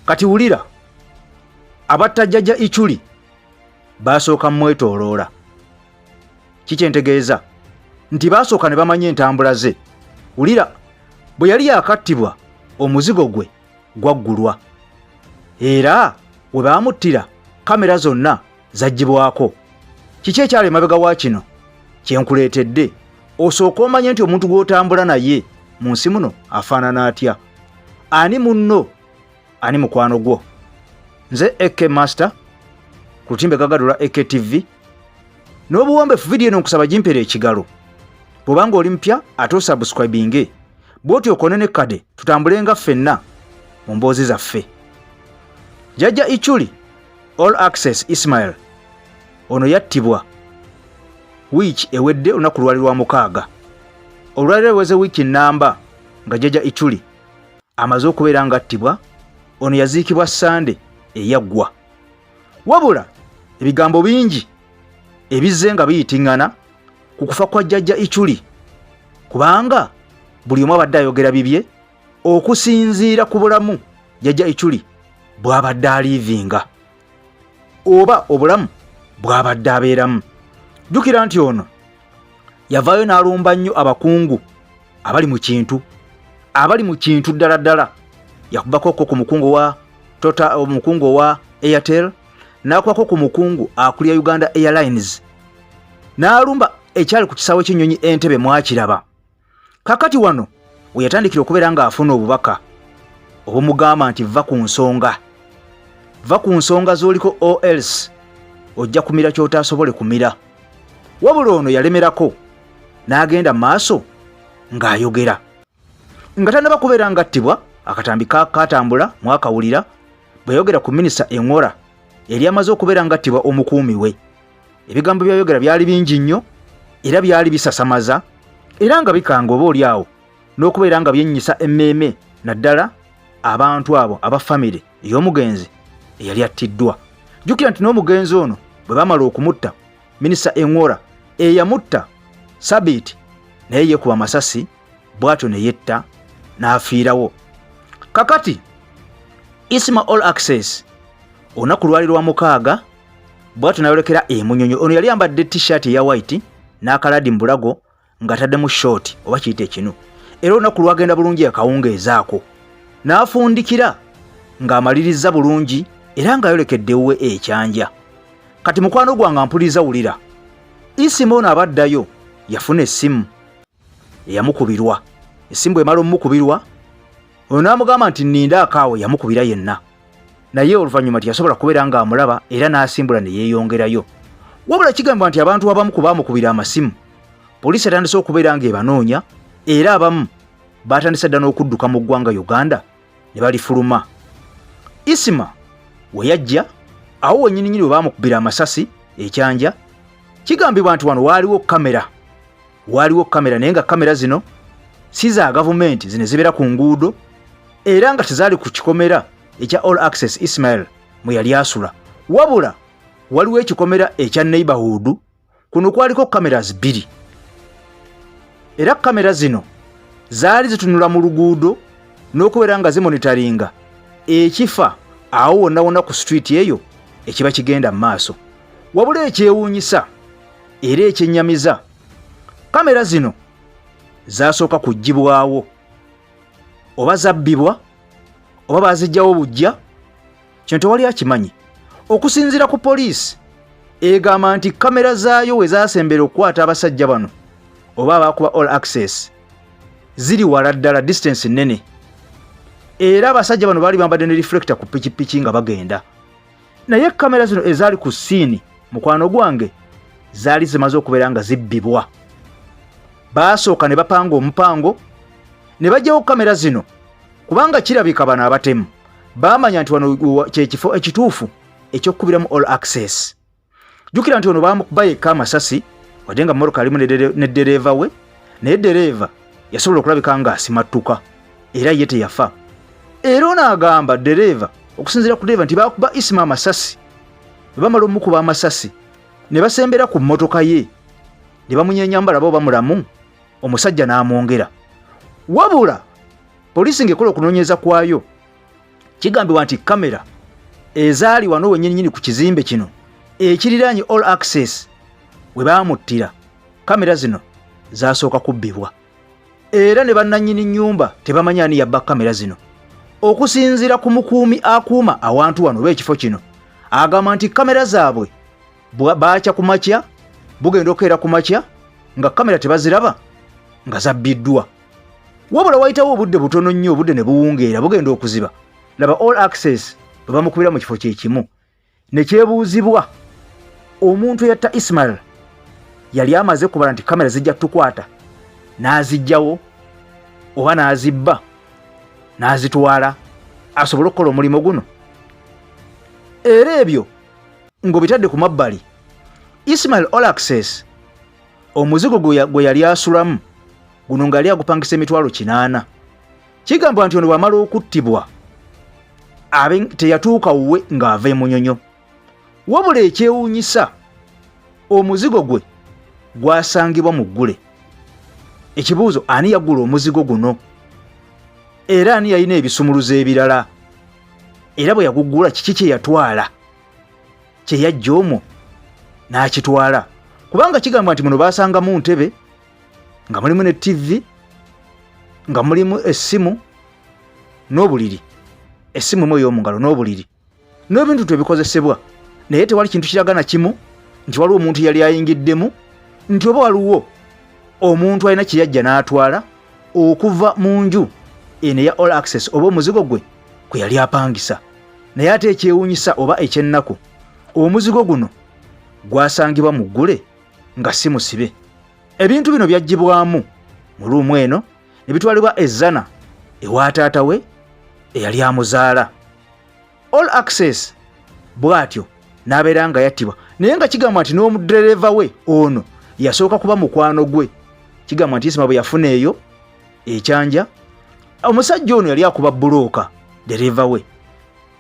Kati wulira abatta jjajja Ichuli basooka mwetooloola. Kikyentegeeza nti basooka ne bamanya entambula ze. Wulira bwe yali yakattibwa omuzigo gwe gwaggulwa era we baamuttira kamera zonna zaggyibwako. Kiki ekyali emabega wa kino kyenkuleetedde osooka omanye nti omuntu gw'otambula naye mu nsi muno afaanana atya, ani munno, ani mukwano gwo. Nze AK Master ku lutimbe gagadula AK TV n'obuwombefu vidiyo eno nkusaba gimpera ekigalo. Bw'obanga oli mpya ate osubscribinge bw'otyo okone ne kade tutambulenga ffenna mu mboozi zaffe. Jjajja Ichuli Olaxess Ismail ono yattibwa wiiki ewedde olunaku lwali lwa 6. Olwaliro lweze wiiki nnamba nga jjajja Ichuli amaze okubeera ngattibwa. Ono yaziikibwa Sande eyaggwa. Wabula ebigambo bingi ebizze nga biyitiŋŋana ku kufa kwa jjajja Ichuli, kubanga buli omu abadde ayogera bibye okusinziira ku bulamu jjajja Ichuli bw'abadde aliivinga oba obulamu bw'abadde abeeramu. Jjukira nti ono yavaayo n'alumba nnyo abakungu abali mu kintu ddala ddala. Yakubako ku mukungu wa omukungu wa Airtel, n'akwako ku mukungu akulya Uganda Airlines, n'alumba ekyali ku kisaawe ky'ennyonyi Entebbe mwakiraba. Kakati wano we yatandikira okubeera ng'afuna obubaka obumugamba nti va ku nsonga z'oliko or else ojja kumira ky'otaasobole kumira. Wabula ono yalemerako n'agenda mu maaso ng'ayogera. Nga tannaba kubeera ngattibwa, akatambi katambula mwakawulira bwe yayogera ku minisita Engora yali amaze okubeera ngattibwa omukuumi we. Ebigambo byayogera byali bingi nnyo era byali bisasamaza era nga bikanga oba oli awo n'okubeera nga byennyisa emmeeme naddala abantu abo aba famire ey'omugenzi eyali attiddwa. Jjukira nti n'omugenzi ono bwe bamala okumutta, minisita Engora eyamutta Sabiiti naye yeekuba amasasi bw'atyo ne yetta n'afiirawo. Kakati Isma Olaxess olunaku lwali lwa 6 bw'atyo n'ayolekera emunyonyo. Ono yali yambadde t-shirt eya white n'akaladi mu bulago ng'ataddemu short oba kiyite ekinu, era olunaku lwagenda bulungi akawungeezaako n'afundikira ng'amaliriza bulungi era ng'ayolekedde ewuwe ekyanja. Kati mukwano gwange mpuliriza wulira, Isima ono abaddayo yafuna essimu eyamukubirwa. Essimu bw'emala omukubirwa ono n'amugamba nti nninda akaawe, yamukubira yenna, naye oluvannyuma tiyasobola kubeera ng'amulaba era n'asimbula ne yeeyongerayo. Wabula kigambibwa nti abantu abamu ku baamukubira amasimu poliisi etandise okubeera ng'ebanoonya era abamu baatandise dda n'okudduka mu ggwanga Uganda ne balifuluma. Isima we yajja awo wennyininyini we baamukubira amasasi ekyanja, kigambibwa nti wano waaliwo kamera naye nga kamera zino si za gavumenti, zino zibeera ku nguudo era nga tezaali ku kikomera ekya Olaxess Ismail mwe yali asula, wabula waliwo ekikomera ekya neighborhood. Kuno kwaliko cameras 2 era kamera zino zaali zitunula mu luguudo n'okubeera nga zimonitaringa ekifa awo wonna wonna ku street eyo ekiba kigenda mu maaso. Wabula ekyewuunyisa era ekyennyamiza, kamera zino zasooka kuggyibwawo oba zabbibwa oba baziggyawo bujja, kino tewali akimanyi. Okusinziira ku poliisi egamba nti kamera zaayo we zaasembera okukwata abasajja bano oba abakuba Olaxess ziri wala ddala, distance nnene, era abasajja bano baali bambadde ne reflector ku pikipiki nga bagenda. Naye kamera zino ezaali ku siini mukwano gwange zaali zimaze okubeera nga zibbibwa. Baasooka ne bapanga omupango ne bajjawo kamera zino kubanga kirabika bano abatemu baamanya nti wano kyekifo ekituufu eky'okkubiramu Olaxess. Jjukira nti ono baamukuba yekka amasasi wadde nga mmoloka alimu ne ddereeva we, naye ddereeva yasobola okulabika ng'asimattuka era ye teyafa. Era ono agamba ddereeva, okusinziira ku ddereeva, nti baakuba Isima amasasi, bwe bamala omukuba amasasi ne basembera ku mmotoka ye ne bamunyeenya mbalaba oba mulamu, omusajja n'amwongera. Wabula poliisi ng'ekola okunoonyeza kwayo kigambibwa nti kamera ezaali wano wennyini ku kizimbe kino ekiriraanye Olaxess we baamuttira, kamera zino zaasooka kubbibwa era ne bannannyini nnyumba tebamanya ani yabba kamera zino. Okusinziira ku mukuumi akuuma awantu wano b'ekifo kino agamba nti kamera zaabwe baakya ku makya, bugenda okukeera ku makya nga kamera tebaziraba nga zabbiddwa. Wabula wayitawo obudde butono nnyo, obudde ne buwungeera bugenda okuziba, laba Olaxess bwe bamukubira mu kifo kye kimu. Ne kyebuuzibwa omuntu eyatta Isma yali amaze kubala nti kamera zijja tukwata, n'azijjawo oba n'azibba n'azitwala asobole okukola omulimu guno. Era ebyo ng'obitadde ku mabbali, Ismail Olaxess omuzigo gwe yali asulamu guno nga yali agupangisa emitwalo 8. Kigambwa nti ono bw'amala okuttibwa teyatuuka wuwe ng'ava emunyonyo. Wabula ekyewuunyisa, omuzigo gwe gwasangibwa mu ggule. Ekibuuzo, ani yaggula omuzigo guno? Era ani yalina ebisumuluzo ebirala? Era bwe yaguggula kiki kye yatwala? Kye yajja omwo n'akitwala? Kubanga kigambwa nti muno baasangamu ntebe, nga mulimu ne TV, nga mulimu essimu n'obuliri. Essimu emu ey'omu ngalo n'obuliri n'ebintu ebikozesebwa, naye tewali kintu kiraga na kimu nti waliwo omuntu yali ayingiddemu, nti oba waliwo omuntu alina kye yajja n'atwala okuva mu nju eno eya Olaxess oba omuzigo gwe kwe yali apangisa. Naye ate ekyewuunyisa oba ekyennaku, omuzigo guno gwasangibwa mu ggule nga si musibe. Ebintu bino byaggyibwamu mu luumu eno ne bitwalibwa ezzana ewa taata we eyali amuzaala. Olaxess bw'atyo n'abeera nga yattibwa, naye nga kigambwa nti n'omudereva we ono yasooka kuba mukwano gwe. Kigambwa nti Isma bwe yafuna eyo ekyanja, omusajja ono yali akuba bulooka, dereva we.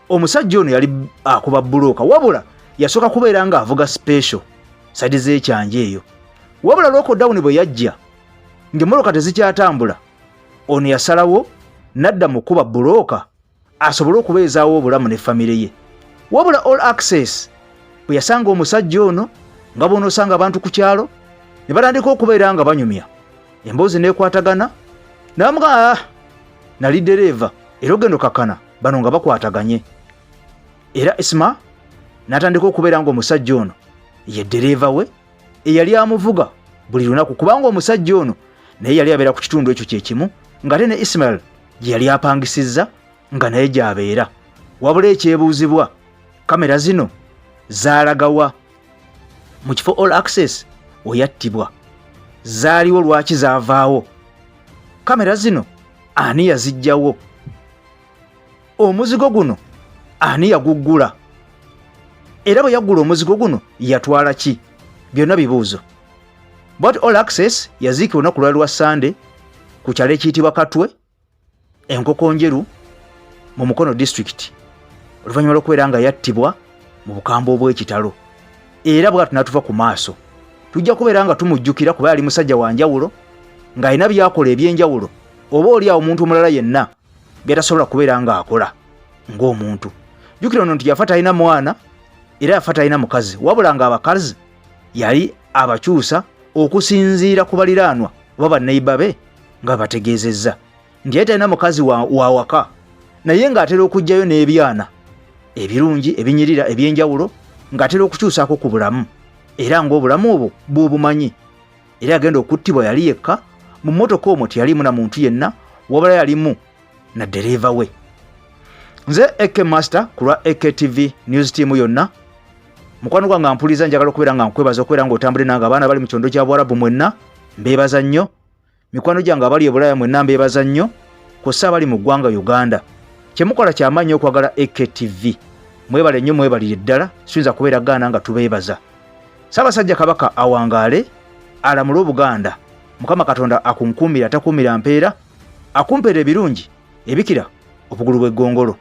Omusajja ono yali akuba bulooka, wabula yasooka kubeera nga avuga special side z'ekyanja eyo. Wabula lockdown bwe yajja ng'emmoloka tezikyatambula, ono yasalawo n'adda mu kuba bulooka asobole okubeezaawo obulamu ne famire ye. Wabula Olaxess bwe yasanga omusajja ono nga bw'onoosanga abantu ku kyalo ne batandika okubeera nga banyumya, emboozi n'ekwatagana, n'amugaa nali dereva era ogendo kakana bano nga bakwataganye. Era Isma n'atandika okubeera nga omusajja ono ye dereva we eyali amuvuga buli lunaku, kubanga omusajja ono naye yali abeera ku kitundu ekyo kyekimu nga ate ne Ismail gye yali apangisizza nga naye gy'abeera. Wabula ekyebuuzibwa, kamera zino zaalagawa mu kifo Olaxess we yattibwa? Zaaliwo lwaki zaavaawo? Kamera zino ani yaziggyawo? Omuzigo guno ani yaguggula? Era bwe yaggula omuzigo guno yatwala ki? Byonna bibuuzo. Bw'ati Olaxess yaziikibwa olunaku lwali lwa Sande ku kyalo ekiyitibwa Katwe, Enkoko Njeru mu Mukono district, oluvannyuma lw'okubeera nga yattibwa mu bukambwe obw'ekitalo. Era bw'atu n'atuva ku maaso tujja kubeera nga tumujjukira kuba yali musajja wa njawulo ng'alina byakola eby'enjawulo, oba oli awo omuntu omulala yenna byatasobola kubeera ng'akola ng'omuntu. Jjukira ono nti yafa talina mwana era yafa talina mukazi, wabula ng'abakazi yali abakyusa okusinziira ku baliraanwa oba banneiba be nga bategeezezza nti yali talina mukazi wa waka, naye ng'atera okugjayo n'ebyana ebirungi ebinyirira eby'enjawulo ng'atera okukyusaako ku bulamu, era ng'obulamu obwo bw'obumanyi. Era agenda okuttibwa yali yekka mu mmotoka omwo, teyalimu na muntu yenna, wabula yalimu na dereva we. Nze AK Master ku lwa AK TV News Team yonna, mukwano gwange ampuliza, njagala okubeera nga nkwebaza okubeera ng'otambule nange abaana bali mu kyondo kya Bwarabu mwenna mbeebaza nnyo, mikwano gyange abali e Bulaaya mwenna mbeebaza nnyo, kw'ossa abali mu ggwanga Uganda. Kyemukola ky'amaanyi okwagala AK TV. Mwebale nnyo, mwebalire ddala, siyinza kubeera gaana nga tubeebaza. Ssaabasajja Kabaka awangaale, alamule Obuganda. Mukama Katonda akunkuumira, atakuumira mpeera, akumpeera ebirungi ebikira obugulu bw'eggongolo.